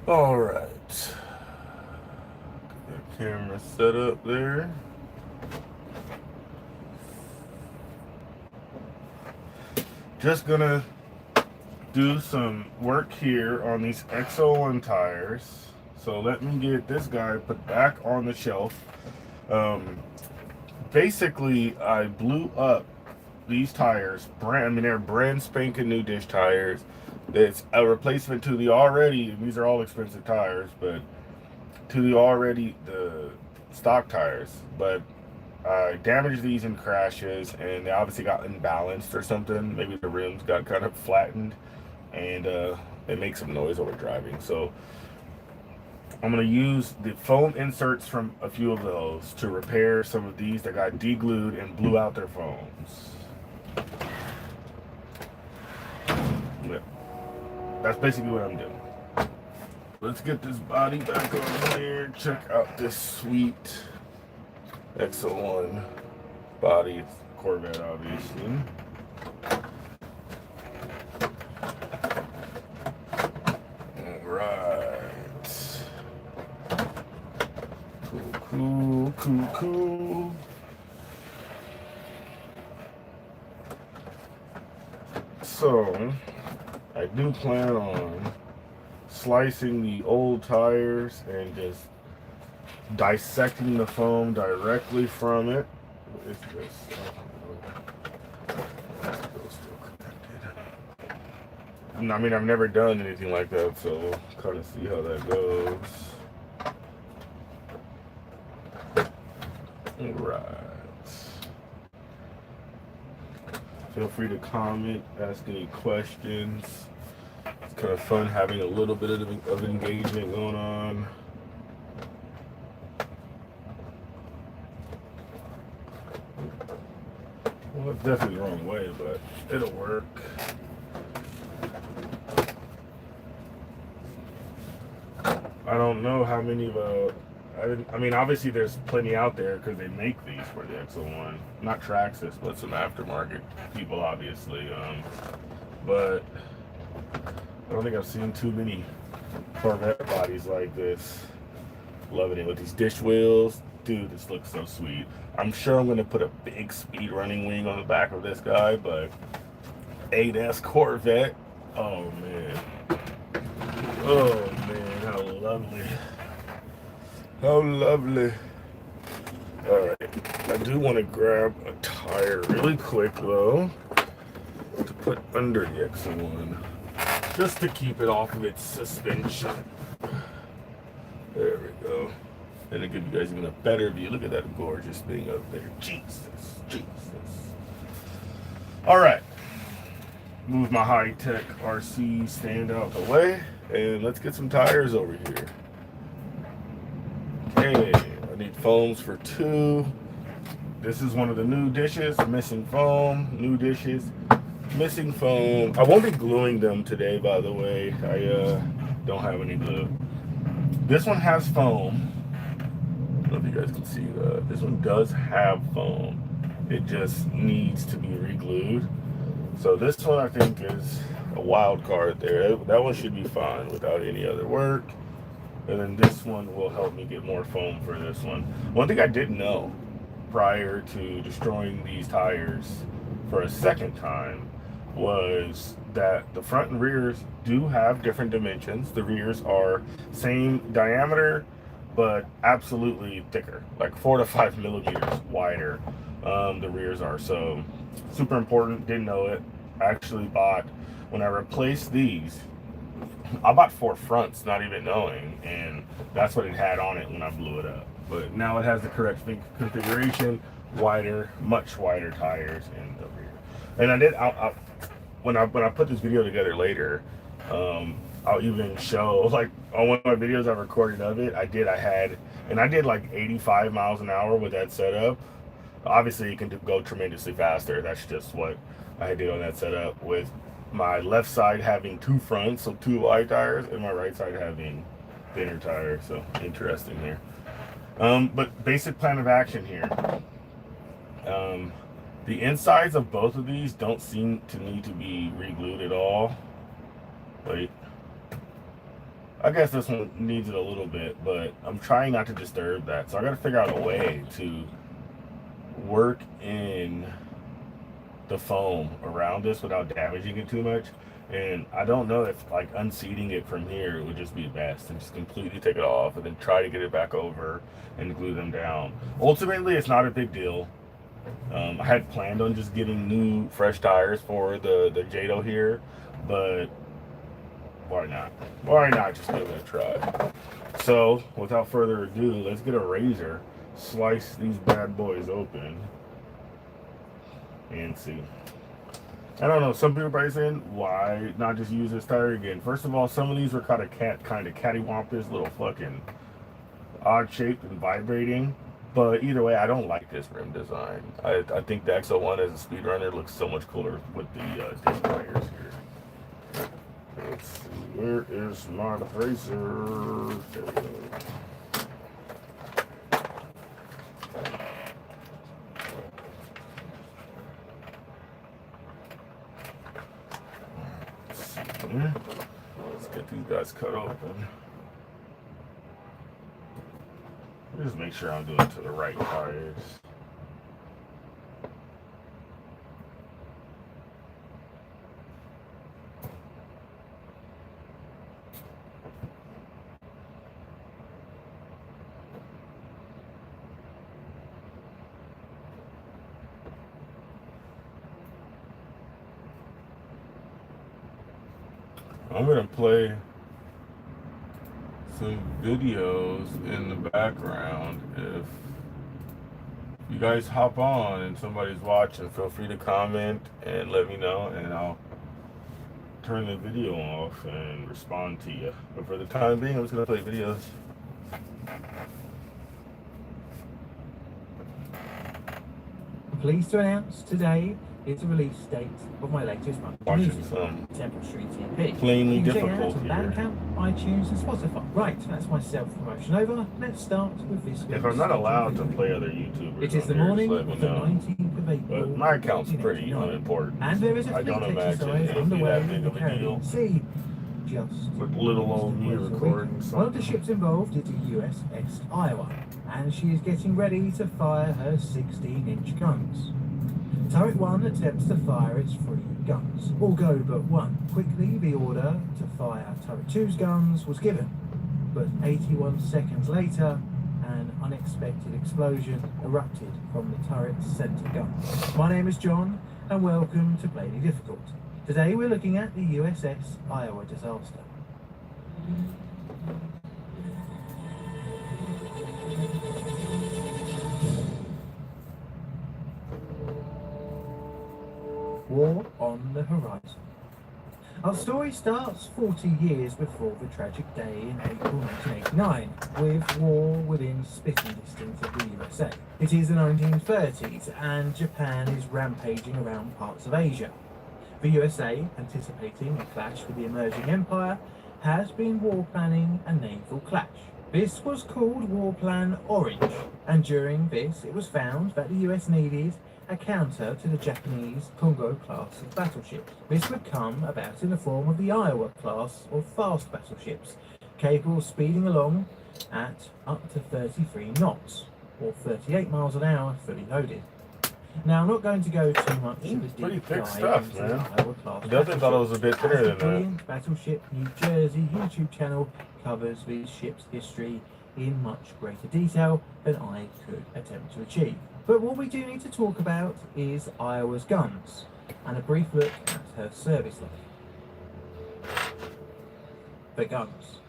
All right. Get the camera set up there. Just gonna do some work here on these XO1 tires. So let me get this guy put back on the shelf. Um, Basically, I blew up these tires. They're brand spanking new dish tires. It's a replacement to the already, and these are all expensive tires, but to the stock tires. But I damaged these in crashes, and they obviously got unbalanced or something. Maybe the rims got kind of flattened, and it makes some noise over driving. So I'm gonna use the foam inserts from a few of those to repair some of these that got deglued and blew out their foams. Yeah, that's basically what I'm doing. Let's get this body back on here. Check out this sweet XO1 body. It's Corvette, obviously. All right. Cool. So, I do plan on slicing the old tires and just dissecting the foam directly from it. What is this? I mean, I've never done anything like that, so we'll kind of see how that goes. All right. Feel free to comment, ask any questions. It's kind of fun having a little bit of engagement going on. Well, it's definitely the wrong way, but it'll work. I don't know how many of I mean, obviously there's plenty out there because they make these for the XO1. Not traxxas, but some aftermarket people, obviously. But I don't think I've seen too many Corvette bodies like this. Loving it with these dish wheels. Dude, this looks so sweet. I'm sure I'm going to put a big speed running wing on the back of this guy, but 8S Corvette. Oh, man. Oh, man, how lovely. How lovely. Alright, I do want to grab a tire really quick, though, to put under the XO1, just to keep it off of its suspension. There we go. And to give you guys even a better view, look at that gorgeous thing up there. Jesus. Alright, move my high-tech RC stand out the way, and let's get some tires over here. Okay, I need foams for 2. This is one of the new dishes, missing foam, new dishes, missing foam. I won't be gluing them today, by the way. I don't have any glue. This one has foam. I don't know if you guys can see that. This one does have foam. It just needs to be re-glued. So this one I think is a wild card there. That one should be fine without any other work. And then this one will help me get more foam for this one. One thing I didn't know prior to destroying these tires for a second time was that the front and rears do have different dimensions. The rears are same diameter, but absolutely thicker, like 4 to 5 millimeters wider. The rears are, so super important. Didn't know it. I actually bought, when I replaced these, I bought 4 fronts, not even knowing, and that's what it had on it when I blew it up. But now it has the correct configuration, wider, much wider tires in the rear. And I did, when I put this video together later, I'll even show, like, on one of my videos I recorded of it, I did like 85 miles an hour with that setup. Obviously, you can go tremendously faster. That's just what I did on that setup, with my left side having 2 fronts, so 2 wide tires, and my right side having thinner tires. So interesting here. But basic plan of action here. The insides of both of these don't seem to need to be re-glued at all. Wait. I guess this one needs it a little bit, but I'm trying not to disturb that. So I got to figure out a way to work in the foam around this without damaging it too much. And I don't know if like unseating it from here would just be best and just completely take it off and then try to get it back over and glue them down. Ultimately, it's not a big deal. I had planned on just getting new fresh tires for the Jado here, but why not? Why not just give it a try? So without further ado, let's get a razor, slice these bad boys open, and see. I don't know. Some people are probably saying, why not just use this tire again? First of all, some of these were kind of cattywampus, little fucking odd shaped and vibrating. But either way, I don't like this rim design. I think the XO1 as a speedrunner looks so much cooler with the disc tires here. Let's see. Where is my razor? There we go. Let's get these guys cut open. Just make sure I'm doing it to the right tires. I'm gonna play some videos in the background. If you guys hop on and somebody's watching, feel free to comment and let me know, and I'll turn the video off and respond to you. But for the time being, I'm just gonna play videos. I'm pleased to announce today is the release date of my latest monthly music, Temple Street EP. Plainly difficult here. Bandcamp, iTunes, and Spotify. Right, that's my self-promotion over. Let's start with this. If I'm not allowed to play other YouTubers, it is the morning of the 19th of April. But my account's pretty unimportant. And there is a fleet exercise underway in the Caribbean Sea. Just with little old me recording. One of the ships involved is the USS Iowa, and she is getting ready to fire her 16-inch guns. Turret 1 attempts to fire its 3 guns. All go but one. Quickly, the order to fire Turret 2's guns was given, but 81 seconds later, an unexpected explosion erupted from the turret's center gun. My name is John, and welcome to Plainly Difficult. Today we're looking at the USS Iowa disaster. War on the horizon. Our story starts 40 years before the tragic day in April 1989, with war within spitting distance of the USA. It is the 1930s, and Japan is rampaging around parts of Asia. The USA, anticipating a clash with the emerging empire, has been war planning a naval clash. This was called War Plan Orange, and during this it was found that the US needed a counter to the Japanese Kongo class of battleships. This would come about in the form of the Iowa class of fast battleships, capable of speeding along at up to 33 knots, or 38 miles an hour fully loaded. Now, I'm not going to go too much into the pretty deep thick dive stuff, into man. the Iowa class. I definitely thought it was a bit thinner than that. Brilliant Battleship New Jersey YouTube channel covers these ships' history in much greater detail than I could attempt to achieve. But what we do need to talk about is Iowa's guns, and a brief look at her service life. The guns.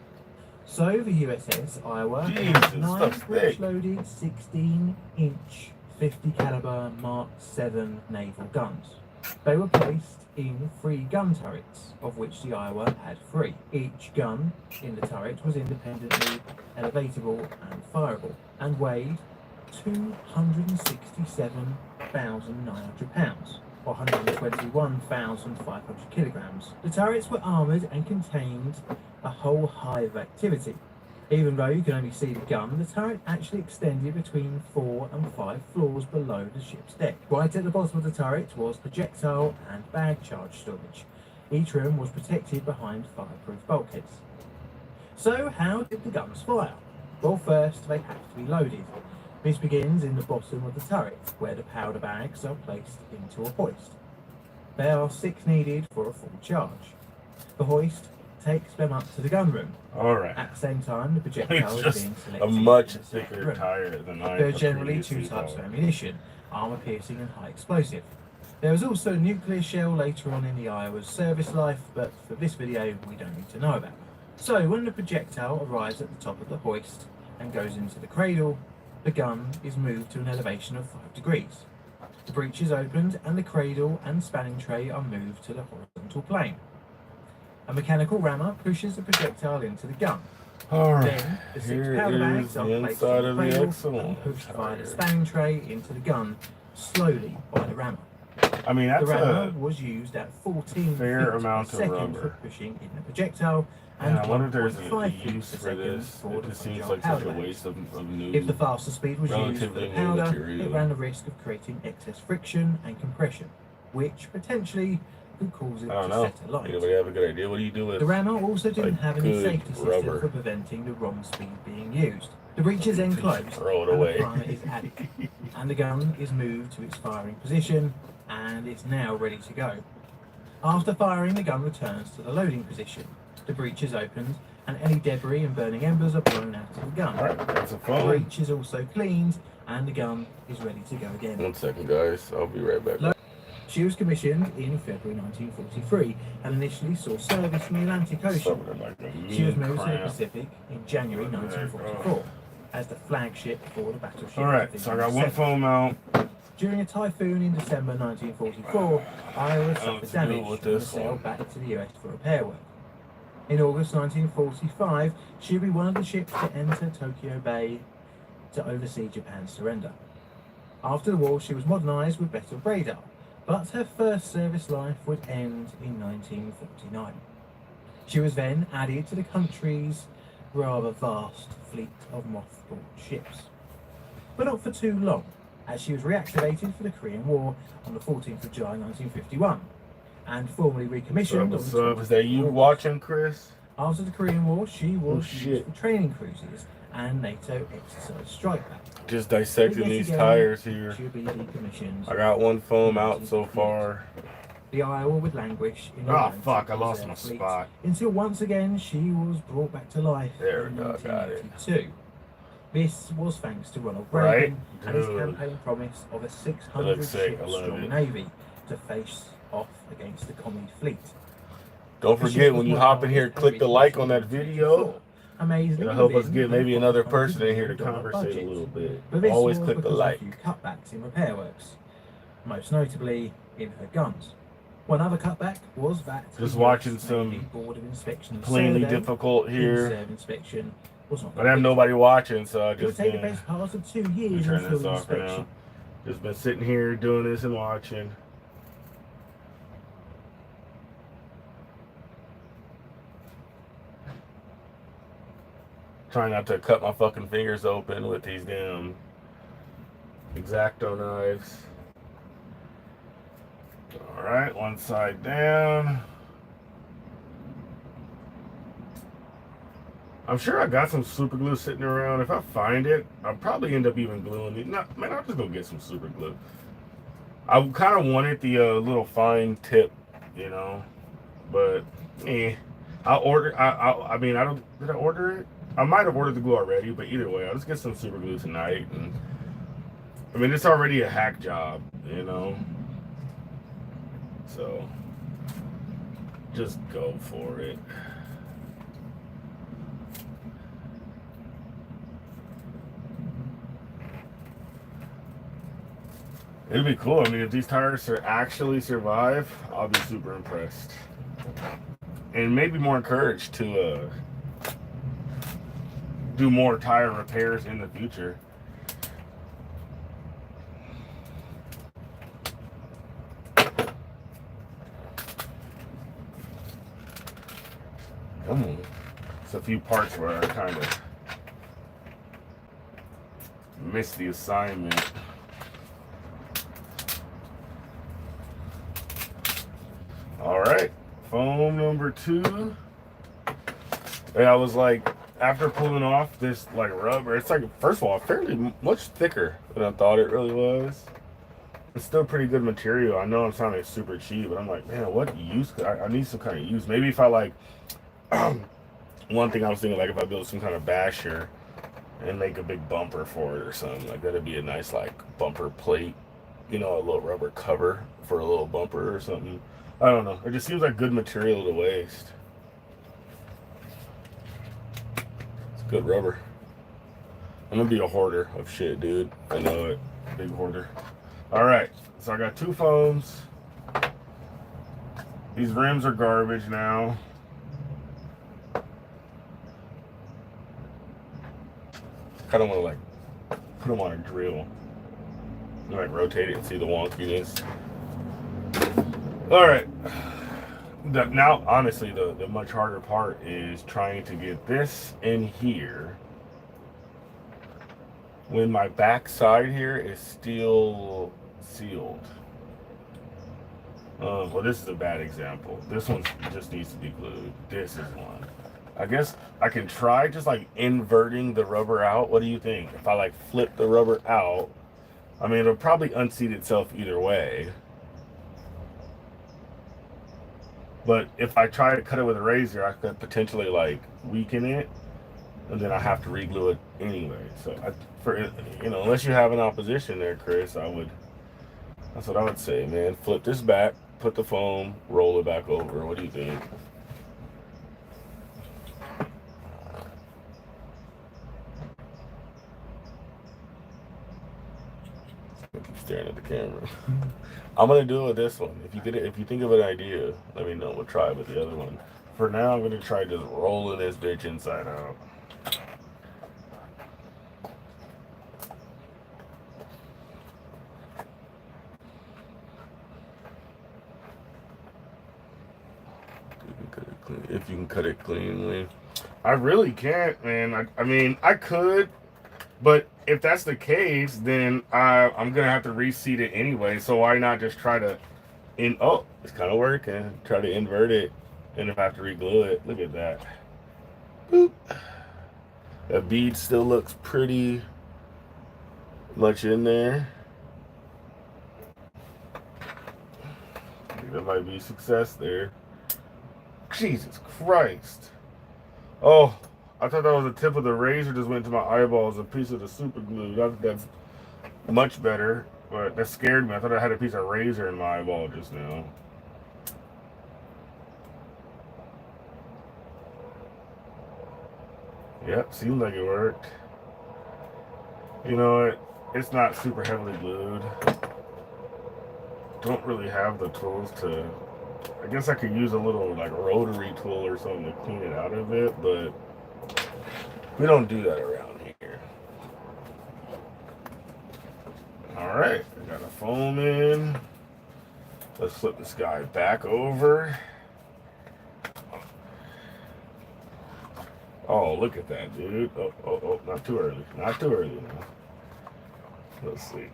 So the USS Iowa had 9 British-loaded 16-inch 50 caliber Mark 7 naval guns. They were placed in 3 gun turrets, of which the Iowa had 3. Each gun in the turret was independently elevatable and fireable, and weighed 267,900 pounds, or 121,500 kilograms. The turrets were armoured and contained a whole hive of activity. Even though you can only see the gun, the turret actually extended between 4 and 5 floors below the ship's deck. Right at the bottom of the turret was projectile and bag charge storage. Each room was protected behind fireproof bulkheads. So how did the guns fire? Well, first they have to be loaded. This begins in the bottom of the turret, where the powder bags are placed into a hoist. There are 6 needed for a full charge. The hoist takes them up to the gun room. All right. At the same time, the projectile It's is being just selected a much in the thicker room. tire than I. There are generally 2 types of ammunition, armor-piercing and high explosive. There is also a nuclear shell later on in the Iowa's service life, but for this video we don't need to know about. So when the projectile arrives at the top of the hoist and goes into the cradle, the gun is moved to an elevation of 5 degrees. The breech is opened and the cradle and spanning tray are moved to the horizontal plane. A mechanical rammer pushes the projectile into the gun. Alright, Then the 6 here powder is bags are the placed inside in the of the cradle excellent and pushed via the tire. spanning tray into the gun, slowly by the rammer. I mean, The that's rammer a was used at 14 fair feet amount per of second rubber. for pushing in the projectile, Man, and I wonder if there's 1.5 a feet use per for second this. for It the just seems fragile like such powder a bags. waste of new, If the faster speed was used for relatively the new powder, material. it ran the risk of creating excess friction and compression, which potentially could cause it I don't to know. set alight. Anybody have a good idea? What do you do with The rammer also didn't like have any good safety system rubber? for preventing the wrong speed being used. The breech is then closed Throw it and away. the primer is added, and the gun is moved to its firing position, and it's now ready to go. After firing, the gun returns to the loading position. The breech is opened, and any debris and burning embers are blown out of the gun. Alright, that's a The phone. breech is also cleaned, and the gun is ready to go again. 1 second, guys. I'll be right back. She was commissioned in February 1943 and initially saw service in the Atlantic Ocean. Something like a She was mean moved to the cramp. Pacific in January 1944 as the flagship for the battleship. Alright, so I got one phone mount. During a typhoon in December 1944, Iowa suffered to do damage with and was this sailed one. back to the US for repair work. In August 1945, she would be one of the ships to enter Tokyo Bay to oversee Japan's surrender. After the war, she was modernised with better radar, but her first service life would end in 1949. She was then added to the country's rather vast fleet of mothballed ships. But not for too long, as she was reactivated for the Korean War on the 14th of July 1951, and formally recommissioned on the What's up? 12th Is that you of August. watching, Chris? After the Korean War, she was shit. used for training cruises and NATO exercise strike back. Just dissecting But yet these again, tires here. She would be decommissioned. I got one foam out so far. The Iowa would languish in the Oh Atlantic fuck, I lost Reserve my Fleet spot. until once again she was brought back to life There in we go, got it. 1992. This was thanks to Ronald Right? Reagan and his Dude. campaign promise of a That 600 looks sick, ship I love strong it. navy to face off against the Common Fleet. Don't The ship forget was when you modernized hop in here, and click the like on that recommissioned in video. 1994. Amazingly, It'll help us within get maybe a another $500 person in here to million conversate budget. a little bit. But this Always was click the because like. of a few cutbacks in repair works, most notably in her guns. One other cutback was that Just the watching US some Navy Board of Inspection and Plainly Survey difficult here. in-serve inspection was not But I have complete. nobody watching, so I It would just take the been, best part of 2 let me years turn until this the off for now. inspection. Just been sitting here doing this and watching. Trying not to cut my fucking fingers open with these damn X-Acto knives. Alright, one side down. I'm sure I got some super glue sitting around. If I find it, I'll probably end up even gluing it. No, man, I'll just go get some super glue. I kind of wanted the little fine tip, you know, but I'll order. I mean, I don't. Did I order it? I might have ordered the glue already, but either way, I'll just get some super glue tonight. And I mean, it's already a hack job, you know. So just go for it. It'd be cool. I mean, if these tires actually survive, I'll be super impressed. And maybe more encouraged to do more tire repairs in the future. Come on. It's a few parts where I kind of missed the assignment. All right, foam number 2. And I was like, after pulling off this like rubber, it's like, first of all, fairly much thicker than I thought it really was. It's still pretty good material. I know I'm sounding super cheap, but I'm like, man, what use? I need some kind of use. Maybe if I like, one thing I was thinking, like if I build some kind of basher and make a big bumper for it or something, like that'd be a nice like bumper plate, you know, a little rubber cover for a little bumper or something. I don't know. It just seems like good material to waste. It's good rubber. I'm gonna be a hoarder of shit, dude. I know it. Big hoarder. All right, so I got 2 foams. These rims are garbage now. Kind of want to like put them on a drill and like rotate it and see the wonkiness. All right. Now, honestly, the much harder part is trying to get this in here when my back side here is still sealed. Well, this is a bad example. This one just needs to be glued. This is one. I guess I can try just like inverting the rubber out. What do you think? If I like flip the rubber out, I mean, it'll probably unseat itself either way. But if I try to cut it with a razor, I could potentially like weaken it, and then I have to re-glue it anyway. So, unless you have an opposition there, Chris, that's what I would say, man. Flip this back, put the foam, roll it back over. What do you think? I keep staring at the camera. I'm gonna do it with this one. If you think of an idea, let me know. We'll try it with the other one. For now, I'm gonna try just rolling this bitch inside out. If you can cut it cleanly. I really can't, man. I mean, I could, but if that's the case, then I'm gonna have to reseat it anyway. So why not just try to oh, it's kind of working. Try to invert it, and if I have to re-glue it, look at that. Boop. That bead still looks pretty much in there. I think that might be a success there. Jesus Christ. Oh, I thought that was the tip of the razor just went to my eyeballs, a piece of the super glue. That's much better, but that scared me. I thought I had a piece of razor in my eyeball just now. Yep, seemed like it worked. You know what? It's not super heavily glued. Don't really have the tools to... I guess I could use a little like rotary tool or something to clean it out of it, but we don't do that around here. All right, I got a foam in. Let's flip this guy back over. Oh, look at that, dude. Oh, not too early. Not too early now. Let's see.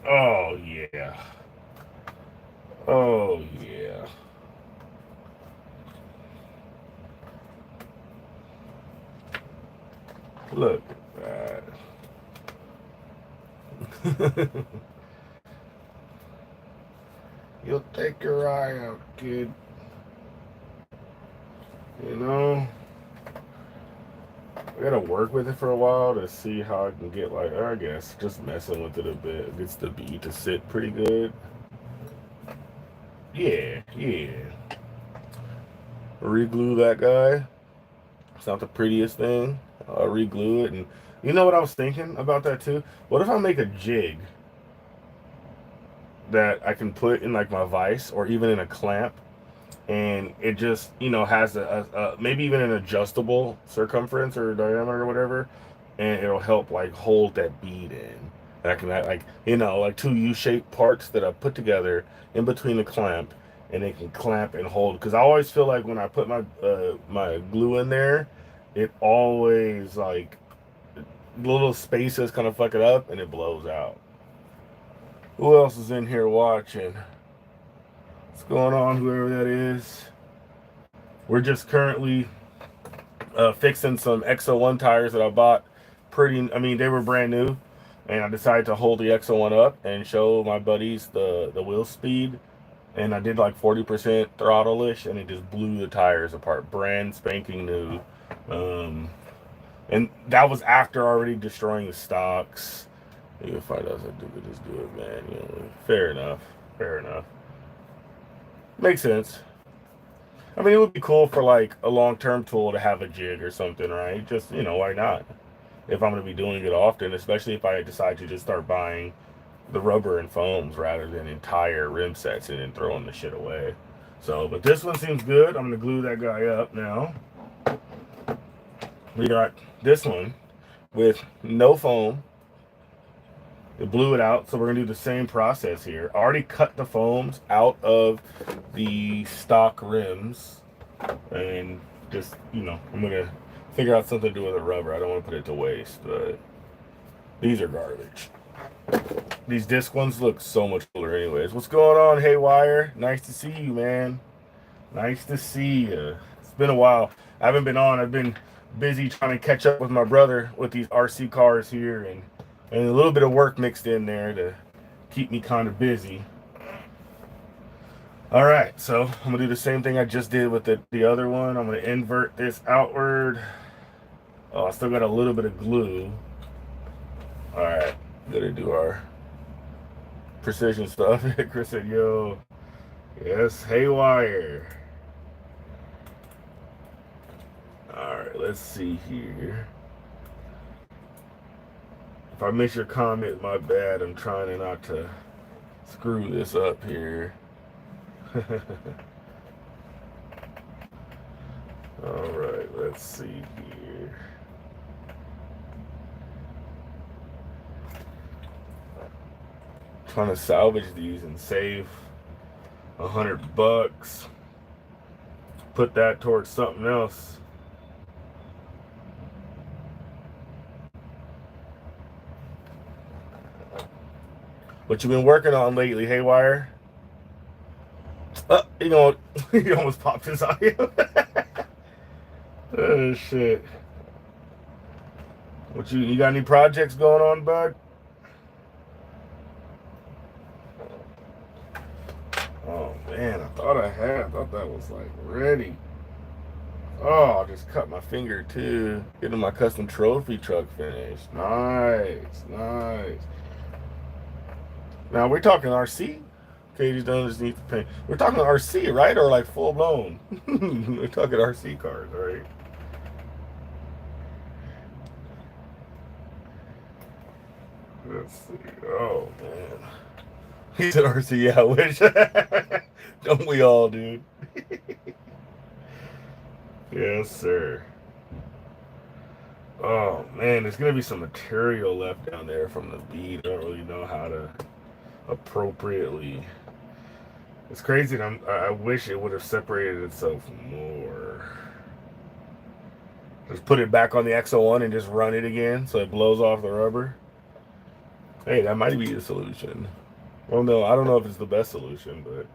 Oh, yeah. Oh, yeah. Look at that. You'll take your eye out, kid. You know? I gotta work with it for a while to see how I can get, like, I guess, just messing with it a bit. It gets the bead to sit pretty good. Yeah. Re-glue that guy. It's not the prettiest thing. I'll re-glue it. And you know what I was thinking about that too? What if I make a jig that I can put in like my vise or even in a clamp, and it just, has maybe even an adjustable circumference or diameter or whatever, and it'll help like hold that bead in. And I can add like 2 U-shaped parts that I put together in between the clamp, and they can clamp and hold. Because I always feel like when I put my glue in there, it always like little spaces kind of fuck it up and it blows out. Who else is in here watching? What's going on, whoever that is? We're just currently fixing some XO1 tires that I bought. I mean, they were brand new, and I decided to hold the XO1 up and show my buddies the wheel speed. And I did like 40% throttle-ish, and it just blew the tires apart. Brand spanking new. And that was after already destroying the stocks. If I doesn't do it, just do it manually. Fair enough. Fair enough. Makes sense. I mean, it would be cool for like a long-term tool to have a jig or something, right? Just, why not? If I'm going to be doing it often, especially if I decide to just start buying the rubber and foams rather than entire rim sets and then throwing the shit away. So, but this one seems good. I'm going to glue that guy up now. We got this one with no foam. It blew it out, so we're going to do the same process here. I already cut the foams out of the stock rims. And just, I'm going to figure out something to do with the rubber. I don't want to put it to waste, but these are garbage. These disc ones look so much cooler anyways. What's going on, Haywire? Nice to see you, man. Nice to see you. It's been a while. I haven't been on. I've been busy trying to catch up with my brother with these RC cars here and a little bit of work mixed in there to keep me kind of busy. All right, so I'm going to do the same thing I just did with the other one. I'm going to invert this outward. Oh, I still got a little bit of glue. All right, gotta do our precision stuff. Chris said, yo, yes, Haywire. All right, let's see here. If I miss your comment, my bad. I'm trying not to screw this up here. All right, let's see here. Trying to salvage these and save $100. Put that towards something else. What you been working on lately, Haywire? He almost popped his eye. Oh shit. What you got any projects going on, bud? Oh man, I thought that was like ready. Oh, I just cut my finger too. Getting my custom trophy truck finished. Nice, nice. Now we're talking RC. Katie's done underneath the paint. We're talking RC, right? Or like full blown? We're talking RC cars, right? Let's see. Oh man. He said RC, yeah, I wish. Don't we all, dude? Yes, sir. Oh man, there's gonna be some material left down there from the bead. I don't really know how to appropriately. It's crazy. I wish it would have separated itself more. Just put it back on the XO1 and just run it again so it blows off the rubber. Hey, that might be the solution. Well, no, I don't know if it's the best solution, but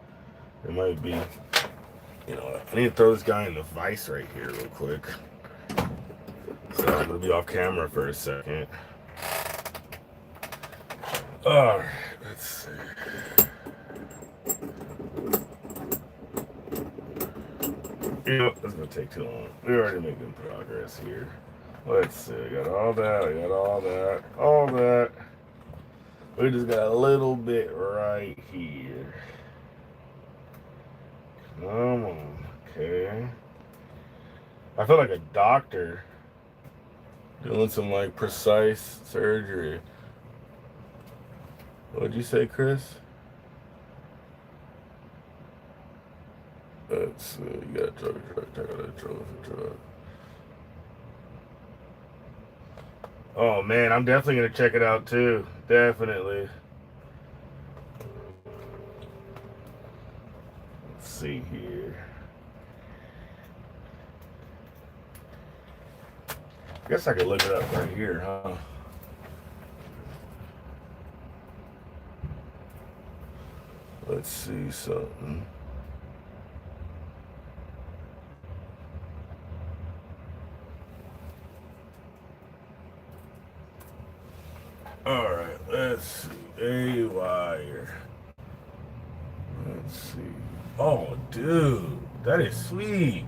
it might be. I need to throw this guy in the vise right here real quick. So I'm going to be off camera for a second. Alright, let's see. It's going to take too long. We're already making progress here. Let's see. I got all that. I got all that. All that. We just got a little bit right here. Come on. Okay. I feel like a doctor doing some like precise surgery. What'd you say, Chris? Let's see. You got a truck. Check out that truck. Oh man, I'm definitely gonna check it out too. Definitely. Let's see here. Guess I could look it up right here, huh? Let's see something. Alright, let's see. A wire. Let's see. Oh, dude, that is sweet.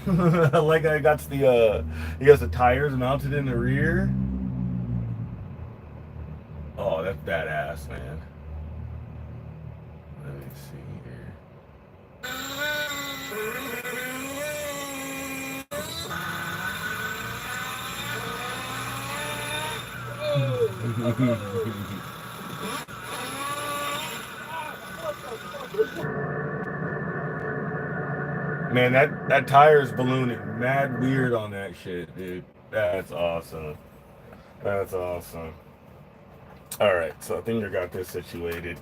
Like I got the he has the tires mounted in the rear. Oh, that's badass, man. Let me see here. Man, that tire's ballooning mad weird on that shit, dude. That's awesome. That's awesome. All right, so I think I got this situated.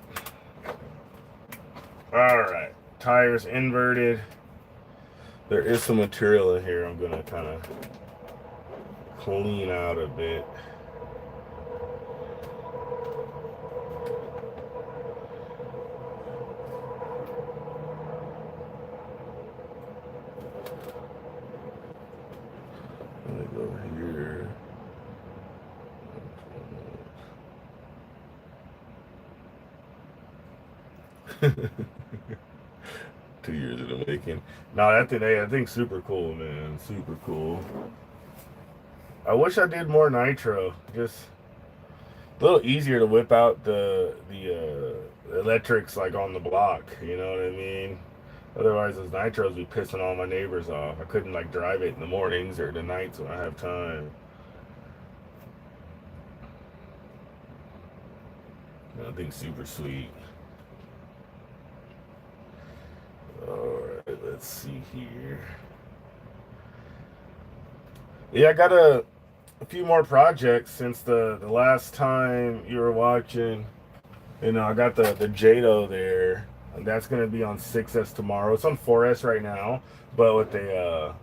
All right, tires inverted. There is some material in here I'm gonna kind of clean out a bit. Let me go here. 2 years in the making. No, that thing's super cool, man. Super cool. I wish I did more nitro. Just a little easier to whip out the electrics like on the block. You know what I mean? Otherwise, those nitros be pissing all my neighbors off. I couldn't like drive it in the mornings or the nights when I have time. That thing's super sweet. Alright, let's see here. Yeah, I got a few more projects since the last time you were watching. You know, I got the Jado there. And that's going to be on 6S tomorrow. It's on 4S right now, but with a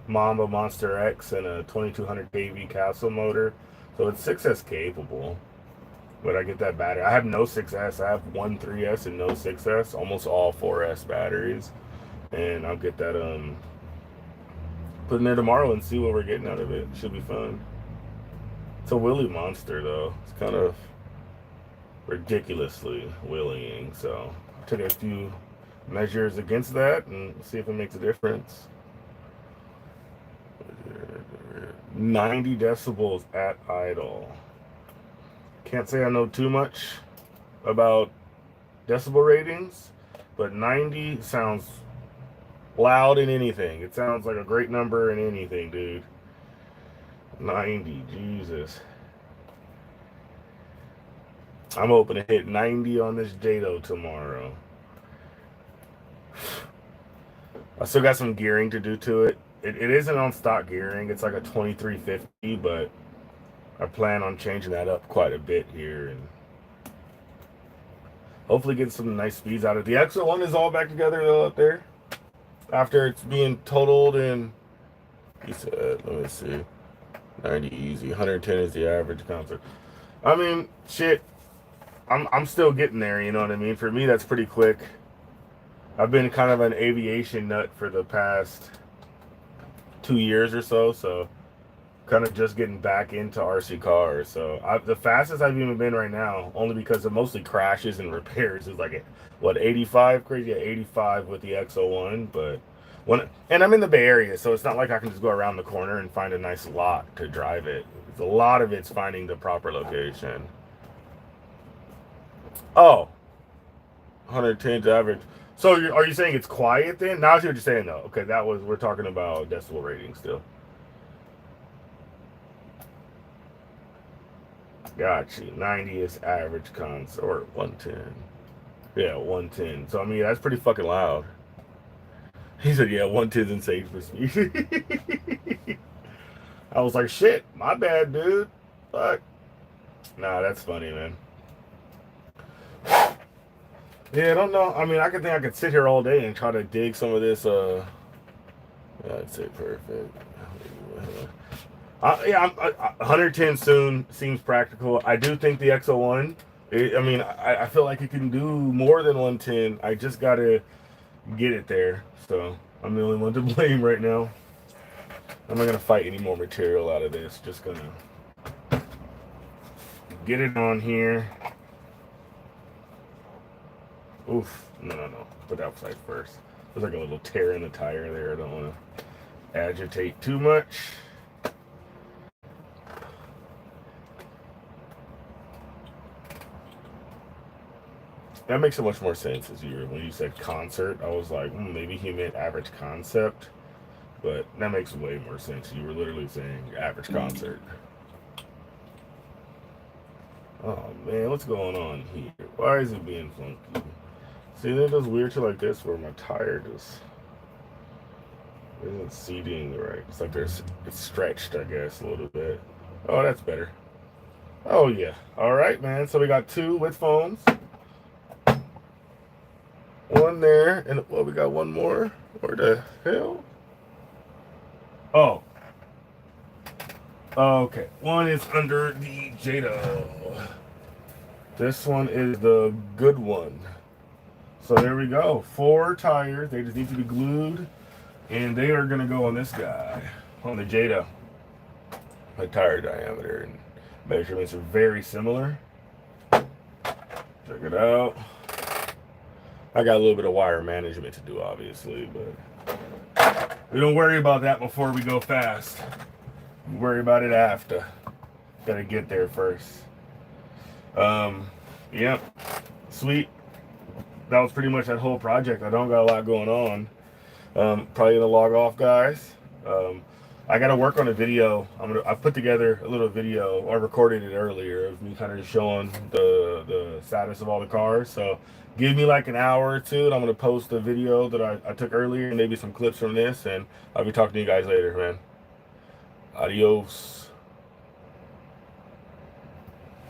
Mamba Monster X and a 2200 kV Castle motor. So it's 6S capable. But I get that battery. I have no 6S. I have one 3S and no 6S. Almost all 4S batteries. And I'll get that put in there tomorrow and see what we're getting out of it. Should be fun. It's a Willy monster though. It's kind of ridiculously willying. So I took a few measures against that and see if it makes a difference. 90 decibels at idle. Can't say I know too much about decibel ratings, but 90 sounds loud in anything. It sounds like a great number in anything, dude. 90, Jesus. I'm hoping to hit 90 on this Jado tomorrow. I still got some gearing to do to it. It isn't on stock gearing. It's like a 2350, but I plan on changing that up quite a bit here and hopefully get some nice speeds out of it. The XO1 is all back together though up there. After it's being totaled and he said, let me see, 90 easy, 110 is the average concert. I mean, shit, I'm still getting there, you know what I mean? For me, that's pretty quick. I've been kind of an aviation nut for the past 2 years or so kind of just getting back into RC cars. So the fastest I've even been right now, only because of mostly crashes and repairs, is like what 85, crazy at 85 with the XO1. But and I'm in the Bay Area, so it's not like I can just go around the corner and find a nice lot to drive it. A lot of it's finding the proper location. Oh, 110 average. So are you saying it's quiet then? Now I see what you're saying though. Okay, we're talking about decibel rating still. Got you. 90 is average cons or 110. Yeah, 110. So I mean that's pretty fucking loud. He said, yeah, 110 is insane for speed. I was like, shit, my bad, dude. Fuck. Nah, that's funny, man. Yeah, I don't know. I mean, I could sit here all day and try to dig some of this. I'd say perfect. Yeah, 110 soon seems practical. I do think the XO1. I feel like it can do more than 110. I just gotta get it there. So I'm the only one to blame right now. I'm not gonna fight any more material out of this. Just gonna get it on here. Oof, no. Put that side first. There's like a little tear in the tire there. I don't want to agitate too much. That makes so much more sense when you said concert. I was like, maybe he meant average concept, but that makes way more sense. You were literally saying average concert. Oh man, what's going on here? Why is it being funky? See, then it does weird shit like this where my tire just isn't seating right. It's like it's stretched, I guess, a little bit. Oh, that's better. Oh yeah. All right, man. So we got 2 with foams. One there, and well, we got one more. Where the hell? Oh. Okay. One is under the Jado. This one is the good one. So there we go. 4 tires. They just need to be glued, and they are gonna go on this guy, on the Jada. The tire diameter and measurements are very similar. Check it out. I got a little bit of wire management to do, obviously, but we don't worry about that before we go fast. We worry about it after. Gotta get there first. Yep. Sweet. That was pretty much that whole project. I don't got a lot going on. Probably gonna log off, guys. I gotta work on a video. I put together a little video. I recorded it earlier of me kind of just showing the status of all the cars. So give me like an hour or two, and I'm gonna post a video that I took earlier, maybe some clips from this, and I'll be talking to you guys later, man. Adios.